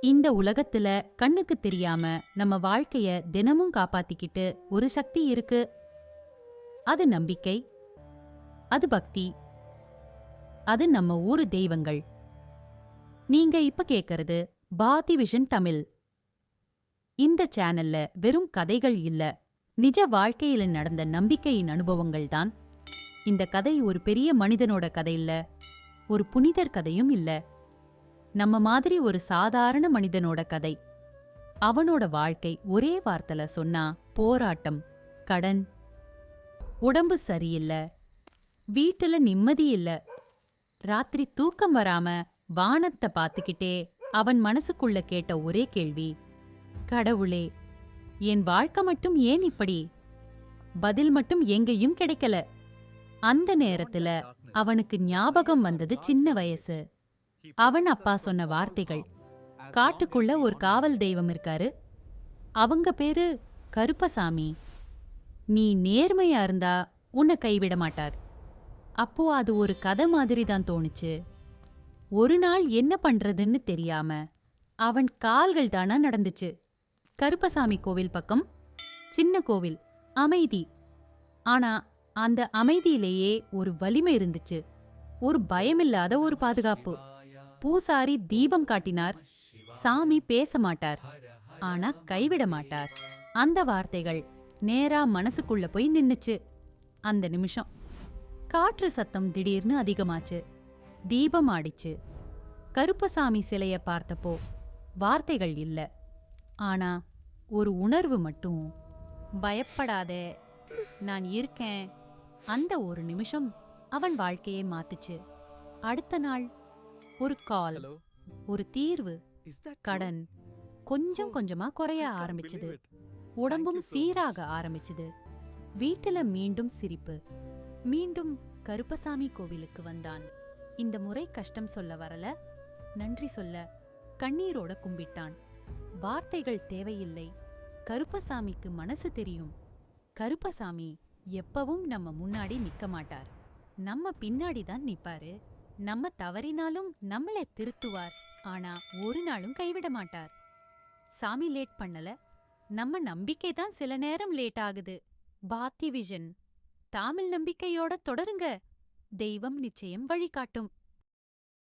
இந்த உலகத்துல கண்ணுக்கு தெரியாம நம்ம வாழ்க்கைய தினமும் காப்பாத்திக்கிட்டு ஒரு சக்தி இருக்கு. அது நம்பிக்கை, அது பக்தி, அது நம்ம ஊரு தெய்வங்கள். நீங்க இப்ப கேக்குறது பாரதி விஷன் தமிழ். இந்த சேனல்ல வெறும் கதைகள் இல்ல, நிஜ வாழ்க்கையில நடந்த நம்பிக்கையின் அனுபவங்கள் தான். இந்த கதை ஒரு பெரிய மனிதனோட கதை இல்ல, ஒரு புனிதர் கதையும் இல்ல. நம்ம மாதிரி ஒரு சாதாரண மனிதனோட கதை. அவனோட வாழ்க்கை ஒரே வார்த்தைல சொன்னா போராட்டம், கடன், உடம்பு சரியில்ல, வீட்டுல நிம்மதி இல்ல. ராத்திரி தூக்கம் வராம வானத்தை பார்த்துக்கிட்டே அவன் மனசுக்குள்ள கேட்ட ஒரே கேள்வி, கடவுளே, என் வாழ்க்கை மட்டும் ஏன் இப்படி? பதில் மட்டும் எங்கேயும் கிடைக்கல. அந்த நேரத்துல அவனுக்கு ஞாபகம் வந்தது சின்ன வயசு. அவன் அப்பா சொன்ன வார்த்தைகள். காட்டுக்குள்ள ஒரு காவல் தெய்வம் இருக்காரு, அவங்க பேரு கருப்பசாமி. நீ நேர்மையா இருந்தா உன்னை கைவிட மாட்டார். அப்போ அது ஒரு கதை மாதிரி தான் தோணுச்சு. ஒரு நாள் என்ன பண்றதுன்னு தெரியாம அவன் கால்கள் தானா நடந்துச்சு. கருப்பசாமி கோவில் பக்கம். சின்ன கோவில், அமைதி. ஆனா அந்த அமைதியிலேயே ஒரு வலிமை இருந்துச்சு, ஒரு பயமில்லாத ஒரு பாதுகாப்பு. பூசாரி தீபம் காட்டினார், சாமி பேச மாட்டார், ஆனா கைவிட மாட்டார். அந்த வார்த்தைகள் நேரா மனசுக்குள்ள போய் நின்னுச்சு. அந்த நிமிஷம் காற்று சத்தம் திடீர்னு அதிகமாச்சு. தீபம் ஆடிச்சு. கருப்பசாமி சிலைய பார்த்தப்போ வார்த்தைகள் இல்ல, ஆனா ஒரு உணர்வு மட்டும். பயப்படாதே, நான் இருக்கேன். அந்த ஒரு நிமிஷம் அவன் வாழ்க்கையை மாத்துச்சு. அடுத்த நாள் ஒரு கால், ஒரு தீர்வு. கடன் கொஞ்சம் கொஞ்சமா குறைய ஆரம்பிச்சுது. உடம்பும் சீராக ஆரம்பிச்சுது. வீட்டுல மீண்டும் சிரிப்பு. மீண்டும் கருப்பசாமி கோவிலுக்கு வந்தான். இந்த முறை கஷ்டம் சொல்ல வரல, நன்றி சொல்ல. கண்ணீரோட கும்பிட்டான். வார்த்தைகள் தேவையில்லை. கருப்பசாமிக்கு மனசு தெரியும். கருப்பசாமி எப்பவும் நம்ம முன்னாடி நிக்க மாட்டார், நம்ம பின்னாடி தான் நிப்பாரு. நம்ம தவறினாலும் நம்மளை திருத்துவார், ஆனா ஒரு நாளும் கைவிட மாட்டார். சாமி லேட் பண்ணல, நம்ம நம்பிக்கை தான் சில நேரம் லேட் ஆகுது. பாத்தி விஷன் தமிழ் நம்பிக்கையோட தொடருங்க. தெய்வம் நிச்சயம் வழிகாட்டும்.